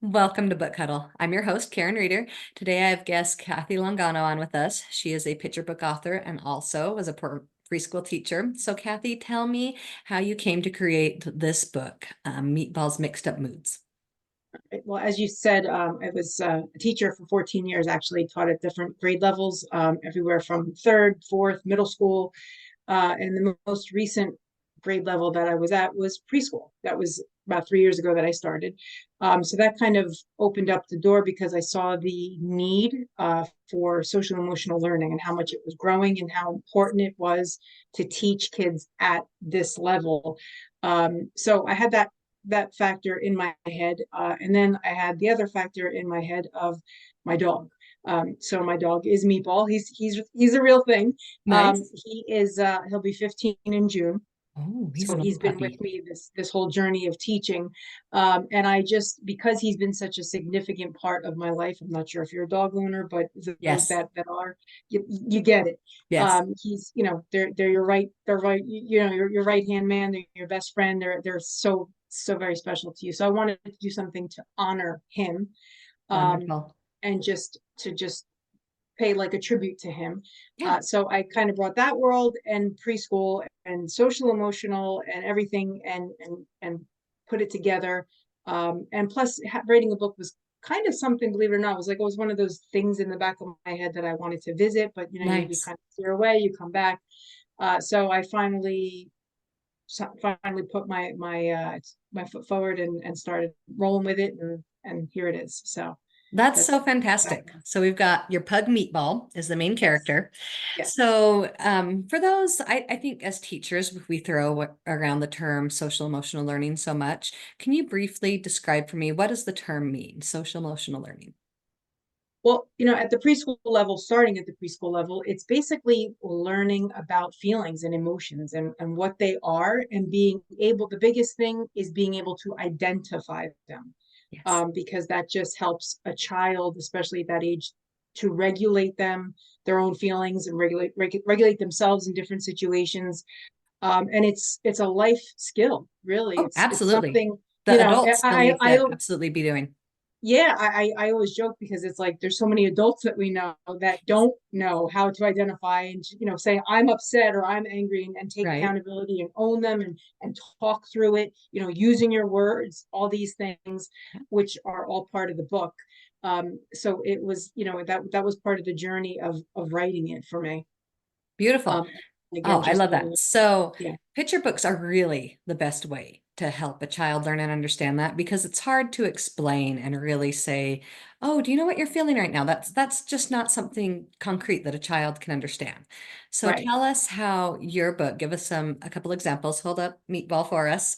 Welcome to Book Huddle. I'm your host, Karen Reeder. Today I have guest Cathy Longano on with us. She is a picture book author and also was a preschool teacher. So Cathy, tell me how you came to create this book, Meatballs Mixed Up Moods. Well, as you said, I was a teacher for 14 years, actually taught at different grade levels, everywhere from third, fourth, middle school. And the most recent grade level that I was at was preschool. That was about 3 years ago that I started. So that kind of opened up the door because I saw the need for social emotional learning and how much it was growing and how important it was to teach kids at this level. So I had that factor in my head. And then I had the other factor in my head of my dog. So my dog is Meatball. He's a real thing. Nice. He'll be 15 in June. Oh, he's So an he's old been with puppy. me this whole journey of teaching. And because he's been such a significant part of my life, I'm not sure if you're a dog owner, but those Yes. that are, you get it. Yes. He's, they're your right hand man, they're your best friend. They're so very special to you. So I wanted to do something to honor him, um, Wonderful. and just pay like a tribute to him. Yeah. So I kind of brought that world and preschool and social emotional and everything and put it together. And plus, writing a book was kind of something, believe it or not. It was one of those things in the back of my head that I wanted to visit, but you Nice. kind of steer away, you come back. So I finally put my foot forward and started rolling with it, and here it is. So That's that's so fantastic. So we've got your pug Meatball is the main yes, character. yes. So for those, I think as teachers, we throw around the term social emotional learning so much. Can you briefly describe for me what does the term mean, social emotional learning? Well, at the preschool level, starting at the preschool level, it's basically learning about feelings and emotions and what they are, and the biggest thing is being able to identify them, Yes. because that just helps a child, especially at that age, to regulate their own feelings, and regulate themselves in different situations. And it's a life skill, really. Oh, It's absolutely. something, The adults still I, need I, to absolutely be doing. yeah, I always joke because it's like there's so many adults that we know that don't know how to identify and say I'm upset or I'm angry, and take Right. accountability and own them, and talk through it, using your words, all these things, which are all part of the book. So it was, that was part of the journey of writing it for me. Beautiful. Um, Oh, again, I just love learning that. it. So Yeah, picture books are really the best way to help a child learn and understand that because it's hard to explain and really say, "Oh, do you know what you're feeling right now?" That's just not something concrete that a child can understand. So right. tell us how your book, give us a couple examples. Hold up Meatball for us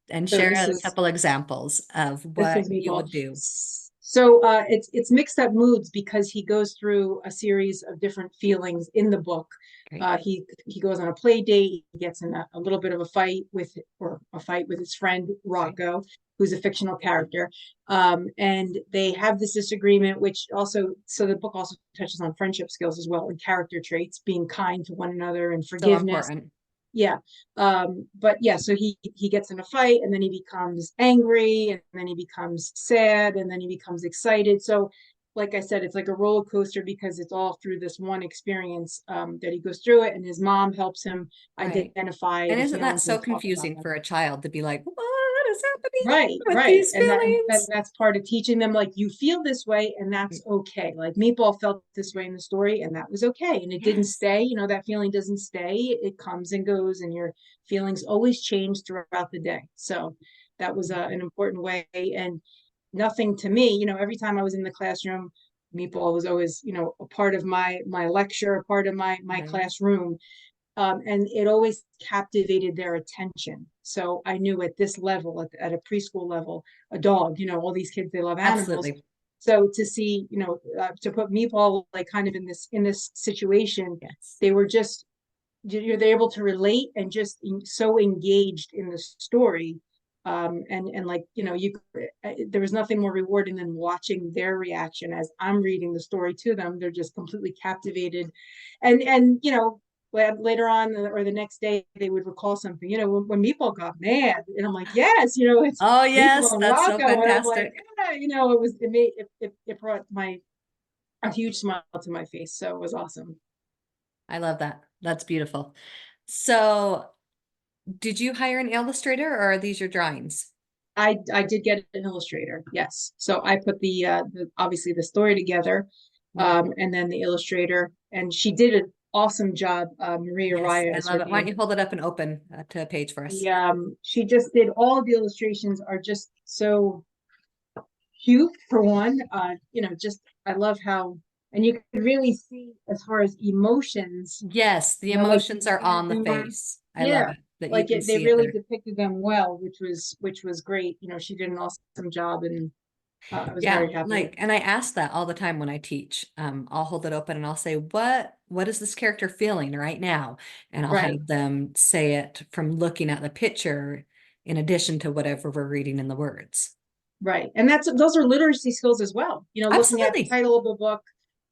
and So share a couple examples of this what is you Meatball. would do. So it's mixed up moods because he goes through a series of different feelings in the book. Great. He goes on a play date. He gets in a little bit of a fight with his friend Right. Rocco, who's a fictional character. And they have this disagreement, which also, so the book also touches on friendship skills as well, and character traits, being kind to one another and So forgiveness. important. Yeah. But yeah, so he gets in a fight, and then he becomes angry, and then he becomes sad, and then he becomes excited. So like I said, it's like a roller coaster because it's all through this one experience, that he goes through it, and his mom helps him Right. identify And the isn't that feelings so and talk about confusing them. for a child to be like, what is happening Right, with right. these And feelings? that's part of teaching them, like, you feel this way and that's okay. Like Meatball felt this way in the story, and that was okay. And it didn't Yes. stay, that feeling doesn't stay. It comes and goes, and your feelings always change throughout the day. So that was an important way. And nothing to me, every time I was in the classroom, Meatball was always, a part of my lecture, a part of my Right. classroom. And it always captivated their attention. So I knew at this level, at a preschool level, a dog, all these kids, they love animals. Absolutely. So to see, to put Meatball like kind of in this situation, Yes. they were just, they're able to relate and just so engaged in the story. And like, there was nothing more rewarding than watching their reaction as I'm reading the story to them. They're just completely captivated. And later on, or the next day, they would recall something, when Meatball got mad, and I'm like, yes, it's Oh, Meatball yes, and that's so Rocco, and I'm like, fantastic. it brought a huge smile to my face. So it was awesome. I love that. That's beautiful. So did you hire an illustrator or are these your drawings? I did get an illustrator, yes. So I put the obviously the story together, Wonderful. and then the illustrator, and she did an awesome job. Maria Yes, Raya I is love her it. Why don't name. you hold it up and open to a page for us? She just did all of the illustrations are just so cute for one. Just I love how, and you can really see as far as emotions, Yes, the like emotions are the on the humor. face. I love Yeah, it that you like can they see it really there. depicted them well, which was great. She did an awesome job, and I was Yeah, very happy with like, and I ask that all the time when I teach. I'll hold it open and I'll say, what is this character feeling right now? And I'll Right, have them say it from looking at the picture in addition to whatever we're reading in the words. right. And those are literacy skills as well. Looking at the Absolutely. title of a book,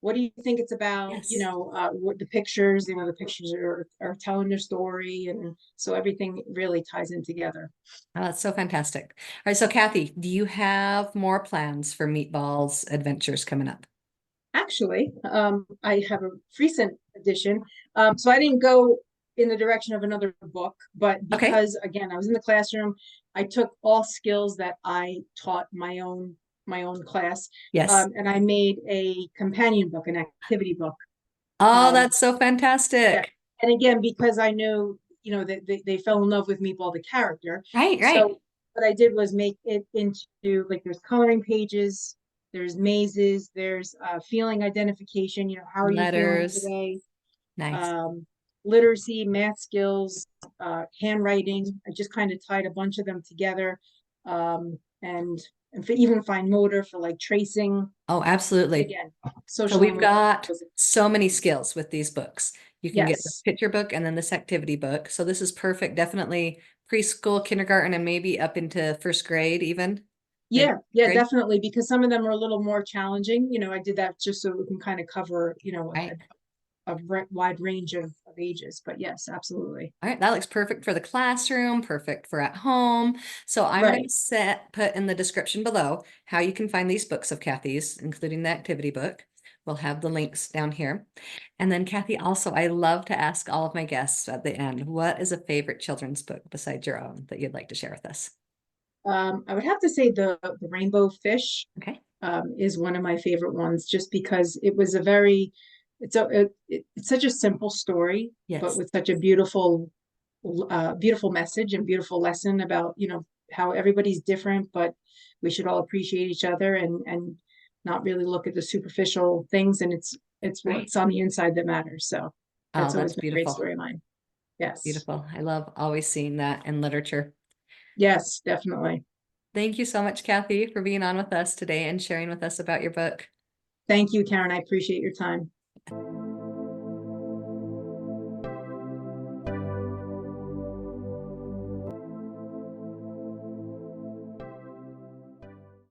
what do you think it's about? Yes. What the pictures, the pictures are telling their story. And so everything really ties in together. Oh, that's so fantastic. All right, so Cathy, do you have more plans for Meatballs adventures coming up? Actually, I have a recent edition. So I didn't go in the direction of another book, but Okay. because again, I was in the classroom, I took all skills that I taught my own class, Yes. and I made a companion book, an activity book. Oh, Um, that's so yeah, fantastic. and again, because I know, that they fell in love with Meatball, the character. Right, right. So what I did was make it into, like, there's coloring pages, there's mazes, there's feeling identification, how are you feeling Letters. today? Nice. Um, Literacy, math skills, handwriting. I just kind of tied a bunch of them together. And for even fine motor for like tracing. Oh, And absolutely. again, So social we've emotional got skills. so many skills with these books. You can get the Yes. picture book and then this activity book. So this is perfect, definitely preschool, kindergarten, and maybe up into first grade even. Maybe Yeah, yeah, grade. definitely, because some of them are a little more challenging. I did that just so we can kind of cover, Right. a wide range of ages. But yes, absolutely. All right, that looks perfect for the classroom, perfect for at home. So I'm going Right. to put in the description below how you can find these books of Cathy's, including the activity book. We'll have the links down here. And then Cathy, also, I love to ask all of my guests at the end, what is a favorite children's book besides your own that you'd like to share with us? I would have to say the Rainbow Fish Okay. is one of my favorite ones, just because it was it's such a simple story, but Yes. with such a beautiful message and beautiful lesson about, how everybody's different, but we should all appreciate each other, and not really look at the superficial things. And it's Right. what's on the inside that matters. So Oh, that's always that's been a great beautiful. story of mine. Yes. Beautiful. I love always seeing that in literature. Yes, definitely. Thank you so much, Cathy, for being on with us today and sharing with us about your book. Thank you, Karen. I appreciate your time.